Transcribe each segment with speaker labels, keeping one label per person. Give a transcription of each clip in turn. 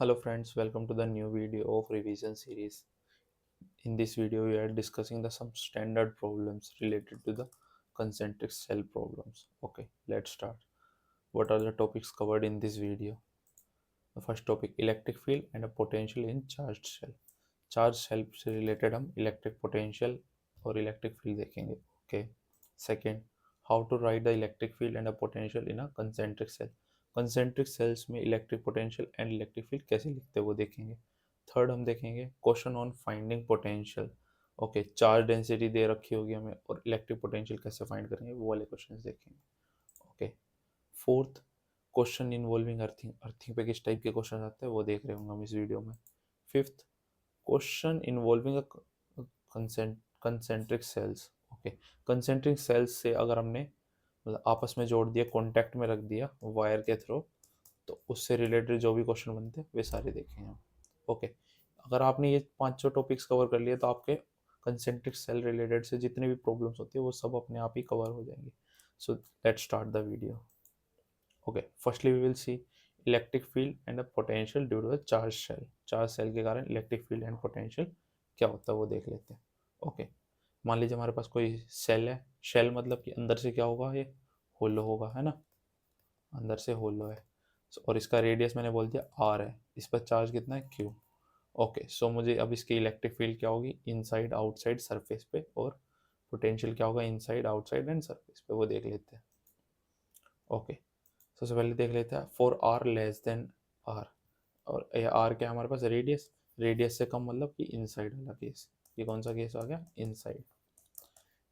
Speaker 1: Hello friends, welcome to the new video of revision series. In this video, we are discussing some standard problems related to the concentric cell problems. Okay, let's start. What are the topics covered in this video? The first topic, electric field and a potential in charged cell. Charge cell से related हम electric potential और electric field देखेंगे. Okay. Second, how to write the electric field and a potential in a concentric cell. Concentric sales में electric potential and electric field कैसे लिखते हैं वो देखेंगे. थर्ड हम देखेंगे question on finding potential. Okay, charge density दे रखी होगी हमें और इलेक्ट्रिक पोटेंशियल कैसे फाइंड करेंगे वो वाले क्वेश्चन देखेंगे. Okay. Fourth, question involving earthing. Earthing पे किस टाइप के क्वेश्चन आते हैं वो देख रहे होंगे हम इस वीडियो में. Fifth, question involving concentric shells. Okay, concentric shells से अगर हमने मतलब आपस में जोड़ दिया, कॉन्टैक्ट में रख दिया वायर के थ्रू, तो उससे रिलेटेड जो भी क्वेश्चन बनते हैं वे सारे देखेंगे हम. ओके, अगर आपने ये पांचों टॉपिक्स कवर कर लिए तो आपके कंसेंट्रिक सेल रिलेटेड से जितने भी प्रॉब्लम्स होती है वो सब अपने आप ही कवर हो जाएंगे. So let's start the video. Okay, firstly we will see electric field and a potential due to the charge shell. Charge shell के कारण इलेक्ट्रिक फील्ड एंड पोटेंशियल क्या होता है वो देख लेते हैं. ओके, मान लीजिए हमारे पास कोई सेल है. शेल मतलब कि अंदर से क्या होगा, ये होलो होगा, है ना. अंदर से होलो है. और इसका रेडियस मैंने बोल दिया आर है. इस पर चार्ज कितना है, क्यू. ओके, सो मुझे अब इसकी इलेक्ट्रिक फील्ड क्या होगी, इनसाइड आउटसाइड सरफेस पे, और पोटेंशियल क्या होगा, इनसाइड आउटसाइड एंड सरफेस पे, वो देख लेते हैं. ओके, सबसे पहले देख लेते हैं for R less than R. और ये आर क्या है हमारे पास, रेडियस. रेडियस से कम मतलब कि इनसाइड वाला केस. ये कौन सा केस आ गया, इनसाइड.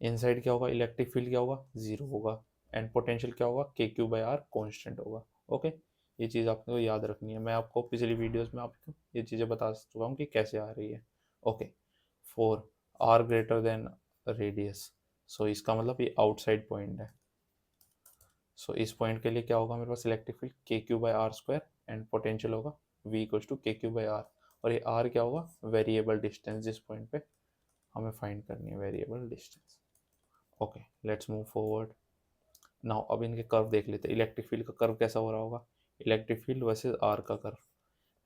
Speaker 1: इनसाइड क्या होगा, इलेक्ट्रिक फील्ड क्या होगा, जीरो होगा. एंड पोटेंशियल क्या होगा, के क्यू बाई आर कॉन्स्टेंट होगा. ओके, ये चीज़ आपको याद रखनी है. मैं आपको पिछली वीडियोस में आपको ये चीज़ें बता चुका हूँ कि कैसे आ रही है. Okay, for R greater than radius, so इसका मतलब ये आउटसाइड पॉइंट है. सो इस पॉइंट के लिए क्या होगा मेरे पास, electric field K Q by R square and potential होगा V equals to K Q by R. और ये आर क्या होगा, वेरिएबल डिस्टेंस, जिस पॉइंट पे हमें फाइंड करनी है variable distance. Okay, let's move forward. Now अब इनके कर्व देख लेते हैं. इलेक्ट्रिक फील्ड का कर्व कैसा हो रहा होगा, इलेक्ट्रिक फील्ड वर्सेस आर का कर्व.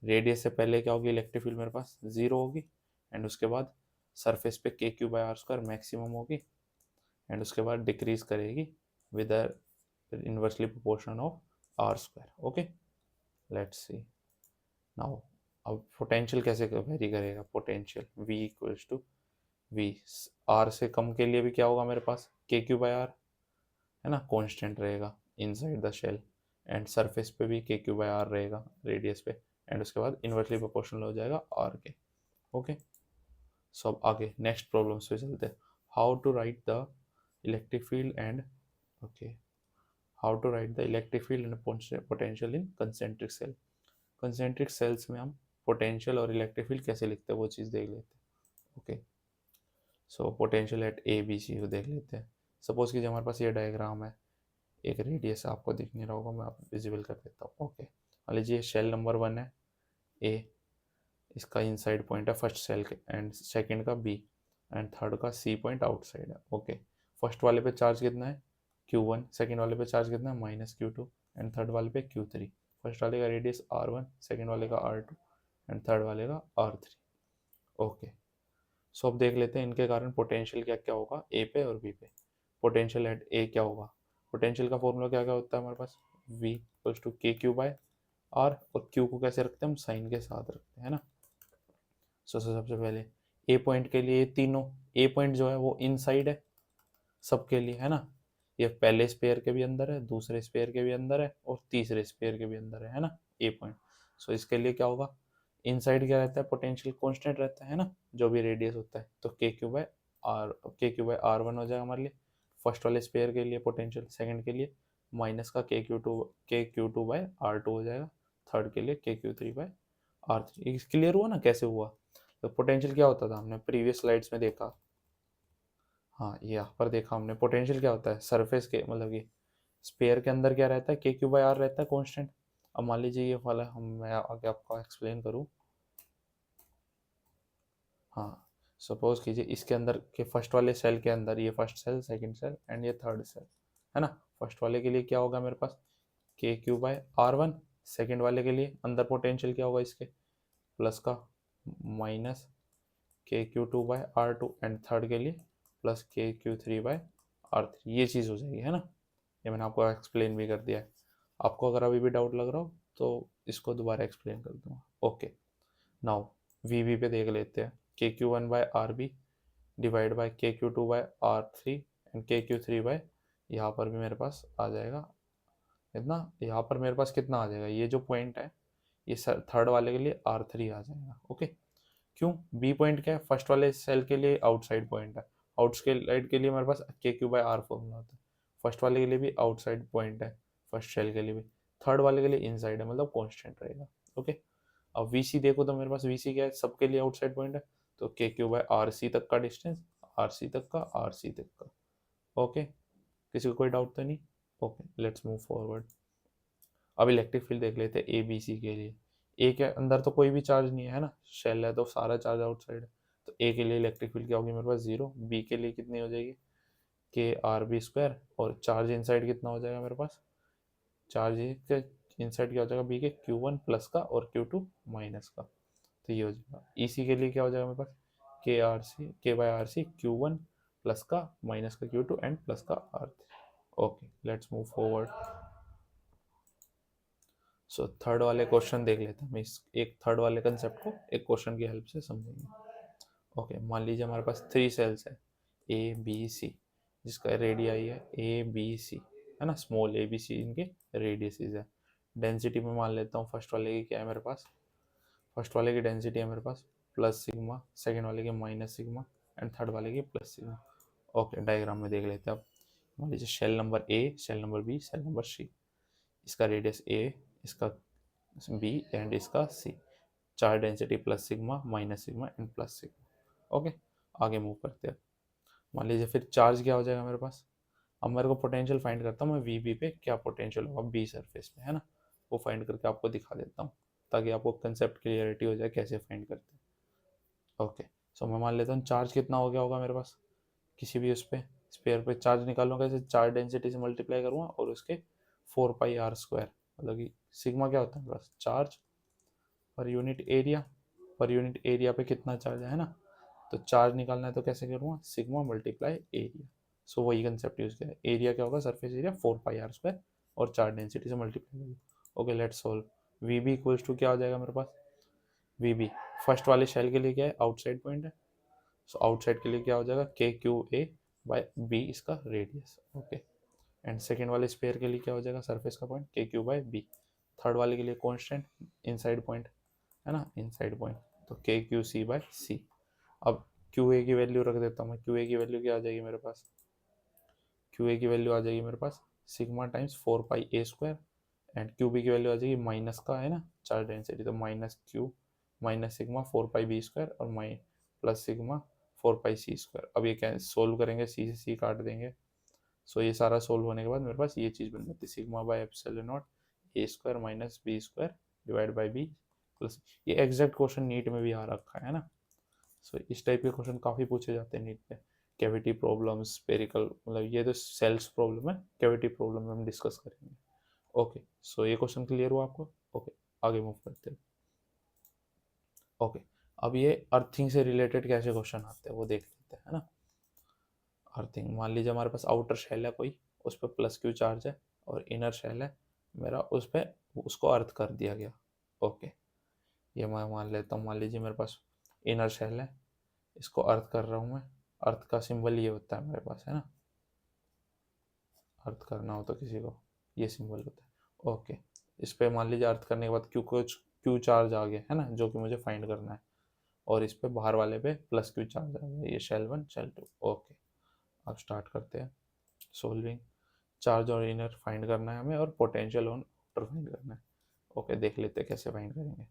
Speaker 1: रेडियस से पहले क्या होगी, इलेक्ट्रिक फील्ड मेरे पास जीरो होगी. एंड उसके बाद सरफेस पे K Q by R square maximum होगी. एंड उसके बाद डिक्रीज करेगी with inversely proportional of R square. Okay, let's see now. अब पोटेंशियल कैसे वेरी करेगा, potential v equals to V. R से कम के लिए भी क्या होगा मेरे पास, के क्यू बाई आर, है ना, कांस्टेंट रहेगा inside the shell. And surface पे भी के क्यू बाई आर रहेगा रेडियस पे. एंड उसके बाद इनवर्सली प्रोपोर्शनल हो जाएगा आर के. ओके, सो अब आगे नेक्स्ट प्रॉब्लम पे चलते हैं. How to write the electric field and, okay, how to write the electric field and potential in concentric cell. Concentric sales में हम पोटेंशियल और इलेक्ट्रिक फील्ड कैसे लिखते हैं वो चीज़ देख लेते हैं. Okay, so potential at A B C को देख लेते हैं. सपोज कीजिए हमारे पास ये डायग्राम है. एक रेडियस आपको दिख नहीं रहा होगा, मैं आप विजिबल कर देता हूँ. ओके, मान लीजिए शेल नंबर 1 है ए, इसका इनसाइड पॉइंट है फर्स्ट सेल के, एंड सेकंड का बी, एंड थर्ड का सी पॉइंट आउटसाइड है. ओके, फर्स्ट वाले पे चार्ज कितना है, Q1. सेकंड वाले पे चार्ज कितना है, -Q2. एंड थर्ड वाले पे Q3. फर्स्ट वाले का रेडियस R1, सेकंड वाले का R2 एंड थर्ड वाले का R3. ओके, सो अब देख लेते हैं इनके कारण पोटेंशियल क्या क्या होगा ए पे और बी पे. पोटेंशियल एट ए क्या होगा, पोटेंशियल का फॉर्मूला क्या क्या होता है हमारे पास, v equals to K Q by are. और क्यू को कैसे रखते हैं हम, साइन के साथ रखते हैं ना. सो सबसे पहले ए पॉइंट के लिए तीनों, ए पॉइंट जो है वो इनसाइड है सबके लिए, है ना. ये पहले स्पेयर के भी अंदर है, दूसरे स्पेयर के भी अंदर है, और तीसरे स्पेयर के भी अंदर है ना, ए पॉइंट. सो इसके लिए क्या होगा, इनसाइड क्या रहता है, पोटेंशियल कांस्टेंट रहता है ना, जो भी रेडियस होता है. तो के क्यू बाय आर, के क्यू बाय R1 हो जाएगा हमारे लिए फर्स्ट वाले स्पेयर के लिए पोटेंशियल. सेकंड के लिए माइनस का के क्यू टू बाय R2 हो जाएगा. थर्ड के लिए के क्यू3 बाय R3. क्लियर हुआ ना कैसे हुआ. तो पोटेंशियल क्या होता था हमने प्रीवियस स्लाइड्स में देखा. हाँ, यहाँ पर देखा हमने पोटेंशियल क्या होता है, सरफेस के मतलब कि स्पेयर के अंदर क्या रहता है, के क्यू बाई आर रहता है कांस्टेंट. अब मान लीजिए ये वाला हम, मैं आगे आपको एक्सप्लेन करूँ. हाँ, सपोज कीजिए इसके अंदर के फर्स्ट वाले सेल के अंदर, ये first shell, second shell and ये थर्ड सेल, है ना. फर्स्ट वाले के लिए क्या होगा मेरे पास, के क्यू बाय R1. सेकंड वाले के लिए अंदर पोटेंशियल क्या होगा इसके, प्लस का माइनस KQ2/R2, एंड थर्ड के लिए प्लस KQ3/R3। ये चीज़ हो जाएगी, है ना। ये मैंने आपको एक्सप्लेन भी कर दिया है। आपको अगर अभी भी डाउट लग रहा हो तो इसको दोबारा एक्सप्लेन कर दूंगा। ओके, नाउ VB पे देख लेते हैं। KQ1/RB divide by KQ2/R3 and KQ3 bye, यहाँ पर भी मेरे पास आ जाएगा इतना, यहाँ पर मेरे पास कितना आ जाएगा, ये जो पॉइंट है ये थर्ड वाले के लिए R3 आ जाएगा। ओके, क्यों, बी पॉइंट क्या है, फर्स्ट वाले सेल के लिए आउटसाइड पॉइंट है, आउटसाइड के लिए मेरे पास KQ/R फॉर्मूला होता है, फर्स्ट वाले के लिए भी आउटसाइड पॉइंट है, फर्स्ट सेल के लिए भी, थर्ड वाले के लिए इनसाइड है, मतलब कांस्टेंट रहेगा। ओके, अब VC देखो तो मेरे पास VC क्या है, सबके लिए आउटसाइड पॉइंट है, तो KQ/RC तक का डिस्टेंस, RC तक का, RC तक का। ओके, किसी को कोई डाउट तो नहीं। Okay, let's move forward. अब इलेक्ट्रिक फील्ड देख लेते हैं ABC के लिए। ए के अंदर तो कोई भी चार्ज नहीं है ना, शेल है तो सारा चार्ज आउटसाइड है, तो ए के लिए इलेक्ट्रिक फील्ड क्या होगी मेरे पास, 0। बी के लिए कितनी हो जाएगी, KRB², और चार्ज इनसाइड कितना हो जाएगा मेरे पास, चार्ज इनसाइड क्या हो जाएगा बी के, Q1 प्लस का और Q2 माइनस का, तो ये हो जाएगा। EC के लिए क्या हो जाएगा मेरे पास, K/RC Q1 प्लस का माइनस का Q2 एंड प्लस का R3। Okay, let's move forward. So third वाले क्वेश्चन देख लेते हैं, हम इस एक थर्ड वाले कंसेप्ट को एक क्वेश्चन की हेल्प से समझेंगे। ओके, मान लीजिए हमारे पास 3 सेल्स है ABC, जिसका रेडियाई है ABC, है ना, स्मॉल ABC इनके रेडियसेस है। डेंसिटी में मान लेता हूँ फर्स्ट वाले की क्या है मेरे पास, फर्स्ट वाले की डेंसिटी है मेरे पास प्लस सिग्मा, सेकेंड वाले की माइनस सिग्मा, एंड थर्ड वाले की प्लस सिग्मा। ओके, डायग्राम में देख लेते हैं अब। मान लीजिए shell number A, shell number B, shell number C, इसका रेडियस A, इसका B एंड इसका C, charge density plus sigma, minus sigma and plus sigma. Okay, आगे मूव करते हैं। मान लीजिए फिर चार्ज क्या हो जाएगा मेरे पास, अब मेरे को पोटेंशियल फाइंड करता हूँ मैं, VB पे क्या पोटेंशियल होगा B सरफेस पे, है ना, वो फाइंड करके आपको दिखा देता हूँ ताकि आपको कंसेप्ट क्लियरिटी हो जाए कैसे फाइंड करते हैं। ओके, सो मैं मान लेता हूँ चार्ज कितना हो गया होगा मेरे पास, किसी भी उस पर स्पेयर पे चार्ज निकालूंगा, कैसे, चार डेंसिटी से मल्टीप्लाई करूँगा और उसके 4πr², मतलब कि सिग्मा क्या होता है मेरे पास, charge per unit area, per unit area पे कितना चार्ज है ना, तो चार्ज निकालना है तो कैसे करूँगा, सिग्मा मल्टीप्लाई एरिया। सो वही कंसेप्ट यूज किया है, एरिया क्या होगा, सरफेस एरिया 4πr² और चार डेंसिटी से मल्टीप्लाई करूँगा। Okay, let's solve. VB equals to क्या हो जाएगा मेरे पास, VB फर्स्ट वाले शेल के लिए क्या है, आउटसाइड पॉइंट है, सो आउटसाइड के लिए क्या हो जाएगा, KQA/B इसका रेडियस। ओके, एंड सेकेंड वाले स्पेयर के लिए क्या हो जाएगा, सरफेस का पॉइंट KQ/B, थर्ड वाले के लिए कॉन्स्टेंट इनसाइड पॉइंट, है ना, इनसाइड पॉइंट, तो KQC/C। अब QA की वैल्यू रख देता हूँ मैं, QA की वैल्यू क्या आ जाएगी मेरे पास, QA की वैल्यू आ जाएगी मेरे पास sigma times 4πA² and QB की वैल्यू आ जाएगी माइनस का, है ना, चार्ज डेंसिटी, तो -Q माइनस सिग्मा 4πB² और प्लस सिग्मा 4πC²। अब ये क्या सोल्व करेंगे, C से C काट देंगे, सो ये सारा सोल्व होने के बाद मेरे पास ये चीज़ बन जाती है, σ/ε0 A² minus B² divide by B plus, ये एग्जैक्ट क्वेश्चन नीट में भी आ रखा है ना। सो इस टाइप के क्वेश्चन काफ़ी पूछे जाते हैं नीट पे, कैविटी प्रॉब्लम, स्पेरिकल, मतलब ये तो सेल्स प्रॉब्लम है, कैविटी प्रॉब्लम में हम डिस्कस करेंगे। ओके, सो ये क्वेश्चन क्लियर हुआ आपको। ओके, आगे मूव करते हैं। ओके, अब ये अर्थिंग से रिलेटेड कैसे क्वेश्चन आते हैं वो देख लेते हैं, है ना। अर्थिंग, मान लीजिए हमारे पास आउटर शेल है कोई, उस पर +Q चार्ज है, और इनर शेल है मेरा, उस पर उसको अर्थ कर दिया गया। ओके, ये मैं मान लेता हूँ, मान लीजिए मेरे पास इनर शेल है, इसको अर्थ कर रहा हूँ मैं, अर्थ का सिंबल ये होता है मेरे पास, है ना, अर्थ करना हो तो किसी को ये सिंबल होता है। ओके, इस पर मान लीजिए अर्थ करने के बाद Q चार्ज आ गया, है ना, जो कि मुझे फाइंड करना है, और इस पे बाहर वाले पे +Q चार्ज आ गया, ये शेल 1 शेल 2। ओके, अब स्टार्ट करते हैं सोल्विंग। चार्ज और इनर फाइंड करना है हमें, और पोटेंशियल ऑन आउटर फाइंड करना है। ओके, देख लेते हैं कैसे फाइंड करेंगे।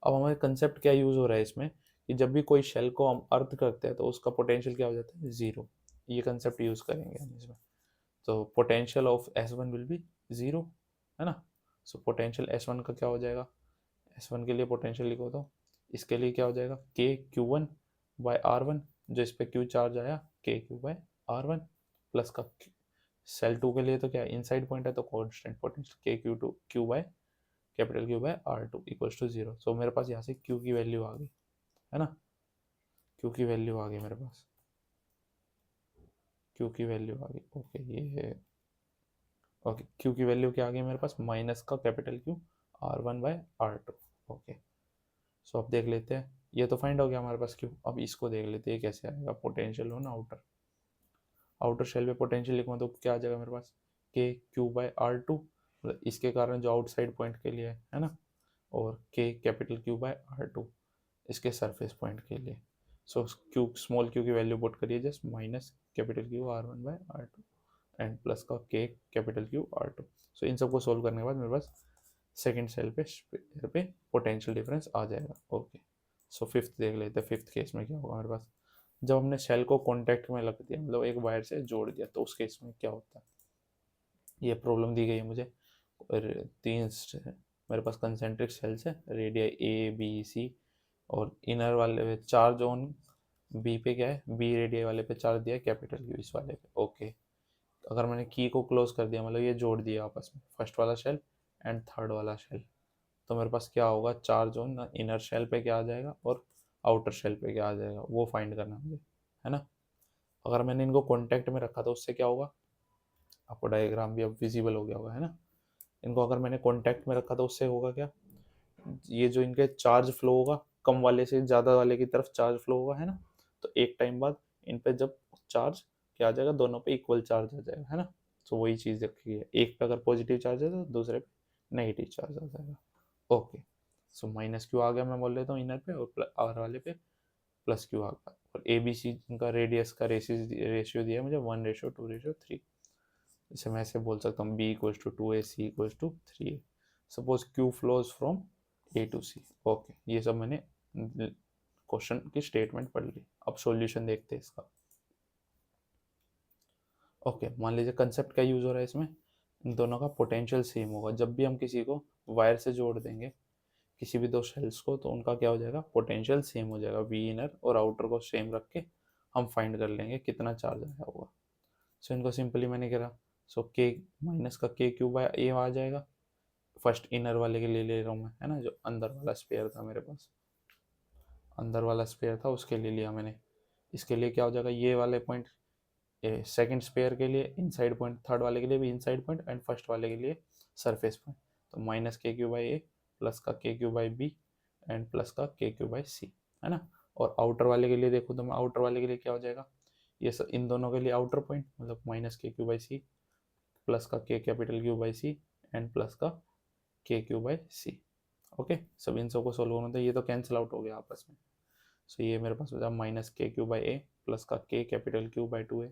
Speaker 1: अब हमारे कंसेप्ट क्या यूज़ हो रहा है इसमें, कि जब भी कोई शेल को हम अर्थ करते हैं तो उसका पोटेंशियल क्या हो जाता है, 0। ये कंसेप्ट यूज़ करेंगे हम इसमें, तो potential of S1 will be 0, है ना। सो पोटेंशियल S1 का क्या हो जाएगा, S1 के लिए पोटेंशियल लिखो तो इसके लिए क्या हो जाएगा, KQ1/R1, जो इस पर Q चार्ज आया KQ/R1 प्लस का सेल 2 के लिए तो क्या इनसाइड पॉइंट है, तो constant potential KQ2 Q/, capital Q by R2 equals to 0। So मेरे पास यहाँ से क्यू की वैल्यू आ गई है ना, क्यू की वैल्यू आ गई मेरे पास, क्यू की वैल्यू आ गई। ओके ये ओके क्यू की वैल्यू क्या आ गई मेरे पास, माइनस का capital Q R1/R2। Okay so अब देख लेते हैं, ये तो फाइंड हो गया हमारे पास क्यू। अब इसको देख लेते हैं कैसे आएगा, पोटेंशियल हो ना आउटर, आउटर शेल पे पोटेंशियल लिखूँ तो क्या आ जाएगा मेरे पास, K/Q/R2, मतलब इसके कारण जो आउटसाइड पॉइंट के लिए है ना, और K/Q/R2 इसके सरफेस पॉइंट के लिए। सो क्यू स्मॉल क्यू की वैल्यू पुट करिए just minus capital Q R1/R2 and plus का K/Q/R2। सो इन सबको सोल्व करने के बाद मेरे पास सेकेंड सेल पे पोटेंशियल डिफरेंस आ जाएगा। ओके सो फिफ्थ देख लेते हैं, फिफ्थ केस में क्या होगा हमारे पास, जब हमने सेल को कॉन्टैक्ट में लग दिया, मतलब एक वायर से जोड़ दिया, तो उस केस में क्या होता है। ये प्रॉब्लम दी गई है मुझे, और तीन मेरे पास कंसेंट्रिक सेल्स है, रेडियाई A B C, और इनर वाले पे चार्ज जोन बी पे क्या है, बी रेडियाई वाले पे चार्ज दिया है कैपिटल क्यू इस वाले पे। ओके अगर मैंने की को क्लोज कर दिया, मतलब ये जोड़ दिया आपस में, फर्स्ट वाला शेल एंड थर्ड वाला शेल, तो मेरे पास क्या होगा, चार्ज जोन इनर शेल पे क्या आ जाएगा और आउटर शेल पे क्या आ जाएगा, वो फाइंड करना है मुझे, है ना। अगर मैंने इनको कॉन्टैक्ट में रखा तो उससे क्या होगा, आपको डायग्राम भी अब विजिबल हो गया होगा, है ना। इनको अगर मैंने कॉन्टैक्ट में रखा तो उससे होगा क्या, ये जो इनके चार्ज फ्लो होगा, कम वाले से ज़्यादा वाले की तरफ चार्ज फ्लो होगा, है ना। तो एक टाइम बाद इन पे जब चार्ज क्या आ जाएगा, दोनों पे इक्वल चार्ज आ जाएगा, है ना। तो वही चीज़ रखी है, एक पे अगर पॉजिटिव चार्ज है तो दूसरे पे नेगेटिव चार्ज आ जाएगा। ओके सो माइनस क्यू आ गया, मैं बोल लेता हूँ इनर पे, और आर वाले पे प्लस क्यू आ गया। और ए बी सी का रेडियस का रेशियो दिया मुझे 1:2:3। जैसे मैं ऐसे बोल सकता हूँ B equals to 2A, C equals to 3A। Suppose Q flows from A to C। Okay ये सब मैंने क्वेश्चन की स्टेटमेंट पढ़ ली। अब सॉल्यूशन देखते हैं इसका। ओके मान लीजिए कंसेप्ट क्या यूज हो रहा है इसमें, इन दोनों का पोटेंशियल सेम होगा। जब भी हम किसी को वायर से जोड़ देंगे, किसी भी दो शेल्स को, तो उनका क्या हो जाएगा, पोटेंशियल सेम हो जाएगा। वी इनर और आउटर को सेम रख के हम फाइंड कर लेंगे कितना चार्ज आया होगा। सो इनको सिंपली मैंने करा, सो के माइनस का K/Q/A आ जाएगा। फर्स्ट इनर वाले के लिए ले रहा हूँ मैं, है ना, जो अंदर वाला स्पेयर था मेरे पास, अंदर वाला स्पेयर था उसके लिए लिया मैंने। इसके लिए क्या हो जाएगा, ये वाले पॉइंट सेकंड स्पेयर के लिए इनसाइड पॉइंट, थर्ड वाले के लिए भी इनसाइड पॉइंट, एंड फर्स्ट वाले के लिए सरफेस पॉइंट। तो माइनस K/Q/A प्लस का K/Q/B एंड प्लस का K/Q/C, है ना। और आउटर वाले के लिए देखो तो मैं आउटर वाले के लिए क्या हो जाएगा, ये सब इन दोनों के लिए आउटर पॉइंट, मतलब माइनस K/Q/C प्लस का K/Q/C एंड प्लस का K/Q/C। ओके सब इन सबको सोल्व होना था, ये तो कैंसिल आउट हो गया आपस में। सो ये मेरे पास हो जाएगा माइनस K/Q/A प्लस का K/Q/2A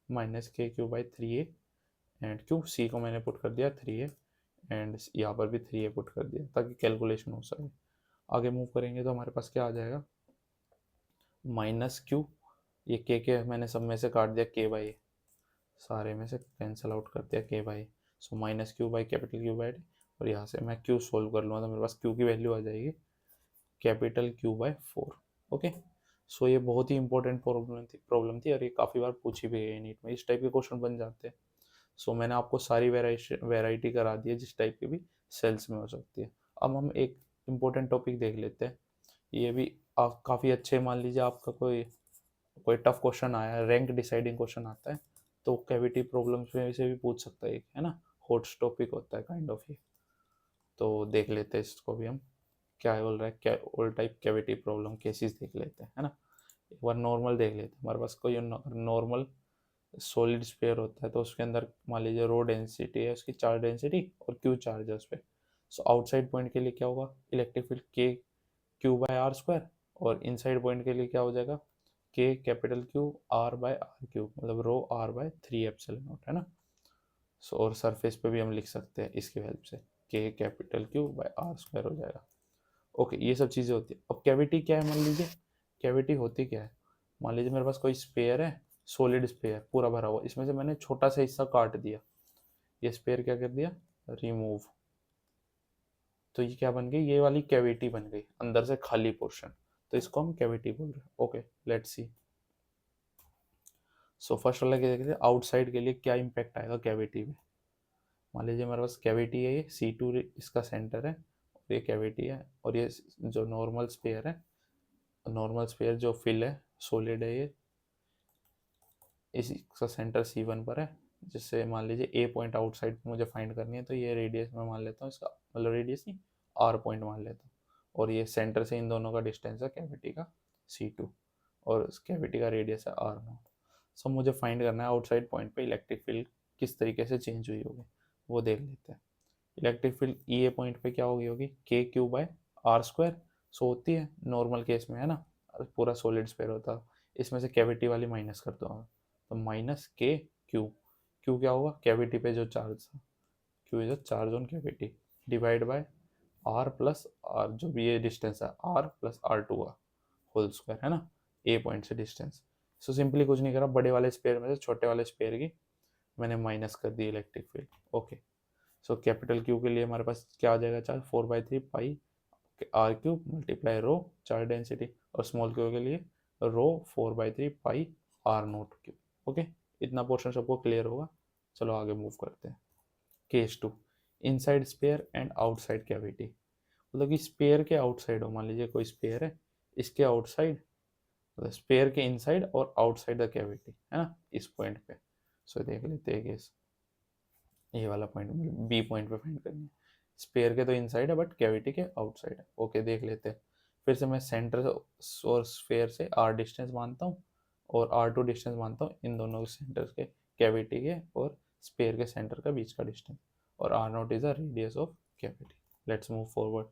Speaker 1: minus K/Q/3A and Q को मैंने पुट कर दिया 3A, एंड यहाँ पर भी 3A पुट कर दिया ताकि कैलकुलेशन हो सके। आगे मूव करेंगे तो हमारे पास क्या आ जाएगा, माइनस Q, ये के मैंने सब में से काट दिया K/A, सारे में से कैंसिल आउट कर दिया K/A। सो माइनस Q/Q/D, और यहाँ से मैं Q सोल्व कर लूँगा तो मेरे पास Q की वैल्यू आ जाएगी Q/4। ओके सो ये बहुत ही इंपॉर्टेंट प्रॉब्लम थी और ये काफ़ी बार पूछी भी है नीट में, इस टाइप के क्वेश्चन बन जाते हैं। सो मैंने आपको सारी वेराइटी करा दी है जिस टाइप की भी सेल्स में हो सकती है। अब हम एक इम्पोर्टेंट टॉपिक देख लेते हैं, ये भी आप काफ़ी अच्छे, मान लीजिए आपका कोई कोई टफ क्वेश्चन आया है, रैंक डिसाइडिंग क्वेश्चन आता है, तो कैविटी प्रॉब्लम्स में से भी पूछ सकता है ना, हॉट टॉपिक होता है काइंड ऑफ ये। तो देख लेते हैं इसको भी हम, क्या बोल रहा है, क्या all type cavity problem cases देख लेते हैं, है ना। एक बार नॉर्मल देख लेते हैं, हमारे पास कोई नॉर्मल सॉलिड स्पेयर होता है तो उसके अंदर मान लीजिए रो डेंसिटी है, उसकी चार्ज डेंसिटी और क्यू चार्ज है उस पर। सो आउटसाइड पॉइंट के लिए क्या होगा, इलेक्ट्रिक फील्ड K/Q/R², और इनसाइड पॉइंट के लिए क्या हो जाएगा, K/Q/R/R3, मतलब ρ/3 है ना। सो और सरफेस पे भी हम लिख सकते हैं इसकी हेल्प से, K/Q/R² हो जाएगा। ओके ये सब चीज़ें होती है। अब कैविटी क्या है, मान लीजिए कैविटी होती क्या है, मान लीजिए मेरे पास कोई स्पेयर है, सॉलिड स्पेयर पूरा भरा हुआ, इसमें से मैंने छोटा सा हिस्सा काट दिया, ये स्पेयर क्या कर दिया, रिमूव, तो ये क्या बन गई, ये वाली कैविटी बन गई, अंदर से खाली पोर्शन, तो इसको हम कैविटी बोल रहे हैं। Okay let's C. So first वाला क्या देखते हैं, आउटसाइड के लिए क्या इम्पैक्ट आएगा कैविटी में। मान लीजिए मेरे पास कैविटी है, ये C2 इसका सेंटर है, ये कैविटी है, और ये जो नॉर्मल स्फीयर है, नॉर्मल स्फीयर जो फिल है, सॉलिड है, ये इसका सेंटर C1 पर है, जिससे मान लीजिए ए पॉइंट आउटसाइड मुझे फाइंड करनी है, तो ये रेडियस में मान लेता हूँ इसका, मतलब रेडियस नहीं, आर पॉइंट मान लेता हूँ, और ये सेंटर से इन दोनों का डिस्टेंस है कैविटी का C2, और इस कैविटी का रेडियस है R0। सो मुझे फाइंड करना है आउटसाइड पॉइंट पे इलेक्ट्रिक फील्ड किस तरीके से चेंज हुई होगी, वो देख लेते हैं। इलेक्ट्रिक फील्ड ई ए पॉइंट पे क्या होगी, होगी k/r², सो होती है नॉर्मल केस में, है ना, पूरा सॉलिड स्फीयर होता, इसमें से कैविटी वाली माइनस कर दो, तो माइनस के क्यू, क्यू क्या होगा, कैविटी पे जो चार्ज था, Q is a charge on cavity, divide by R plus R, जो भी ये डिस्टेंस है आर प्लस R2 का होल स्क्वायर, है ना, ए पॉइंट से डिस्टेंस। सो सिंपली कुछ नहीं करा, बड़े वाले स्पेयर में से छोटे वाले स्पेयर की मैंने माइनस कर दी electric field. Okay, so capital Q के लिए हमारे पास क्या आ जाएगा, charge 4/3 pi R³ multiply rho charge density, और स्मॉल क्यू के लिए रो 4/3 पाई R0³। ओके, इतना पोर्शन सबको क्लियर होगा। चलो आगे मूव करते हैं। Case 2, inside sphere and outside cavity, मतलब कि स्पेयर के आउटसाइड हो, मान लीजिए कोई स्पेयर है, इसके आउटसाइड, मतलब स्पेयर के इनसाइड और आउटसाइड द कैविटी, है ना, इस पॉइंट पे। सो देख लेते हैं केस, ये वाला पॉइंट बी पॉइंट पे फाइंड करनी है, स्पेयर के तो इनसाइड है बट कैविटी के आउटसाइड है। ओके, देख लेते हैं। फिर से मैं सेंटर और स्फेयर से आर डिस्टेंस मानता हूँ और R2 डिस्टेंस मानता हूँ, इन दोनों के सेंटर के, कैविटी के और स्पेयर के सेंटर का बीच का डिस्टेंस, और R0 is the radius of cavity. Let's move forward.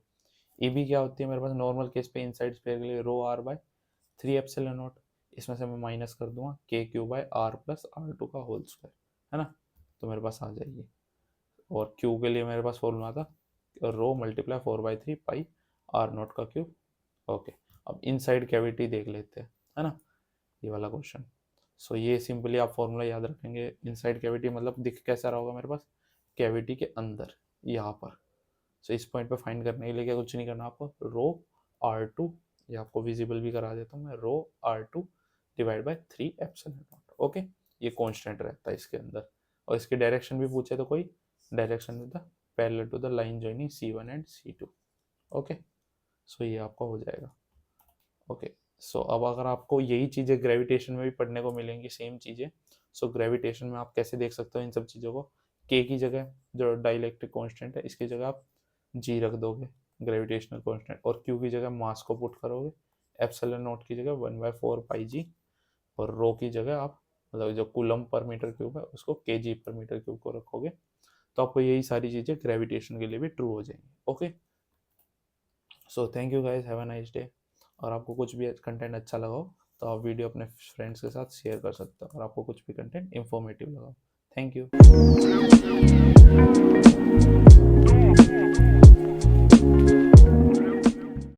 Speaker 1: E B क्या होती है मेरे पास, नॉर्मल केस पे इनसाइड स्पेयर के लिए ρr/3ε0, इसमें से मैं माइनस कर दूंगा k³ प्लस R2 का होल स्क्वायर, है ना, तो मेरे पास आ जाएगी। और क्यू के लिए मेरे पास फॉर्मूला था रो मल्टीप्लाई 4/3 पाई R0 का क्यूब। ओके, अब इनसाइड कैविटी देख लेते हैं, है ना, ये वाला क्वेश्चन। सो ये सिंपली आप फॉर्मूला याद रखेंगे। इनसाइड कैविटी मतलब दिख कैसा रहा होगा मेरे पास, कैविटी के अंदर यहाँ पर। सो इस पॉइंट पे फाइंड करने के लिए क्या कुछ नहीं करना आपको, रो R2, ये आपको विजिबल भी करा देता हूँ मैं, रो R2 डिवाइड बाय 3ε0। ओके, ये कॉन्स्टेंट रहता है इसके अंदर, और इसकी डायरेक्शन भी पूछे तो कोई direction with the parallel to the line joining C1 and C2। Okay, so ये आपका हो जाएगा। ओके, सो अब अगर आपको यही चीज़ें ग्रेविटेशन में भी पढ़ने को मिलेंगी, सेम चीज़ें, सो ग्रेविटेशन में आप कैसे देख सकते हो इन सब चीज़ों को, के की जगह जो डाइलेक्ट्रिक कांस्टेंट है इसकी जगह आप जी रख दोगे ग्रेविटेशनल कांस्टेंट, और क्यू की जगह मास को पुट करोगे, ε0 की जगह 1/4 पाई जी, और रो की जगह आप मतलब जो कूलम पर मीटर क्यूब है उसको kg पर मीटर क्यूब को रखोगे, तो आपको यही सारी चीज़ें ग्रेविटेशन के लिए भी ट्रू हो जाएंगी। Okay, so thank you guys, have a nice day. और आपको कुछ भी कंटेंट अच्छा लगा हो तो आप वीडियो अपने फ्रेंड्स के साथ शेयर कर सकते हो, और आपको कुछ भी कंटेंट इंफॉर्मेटिव लगा हो। Thank you.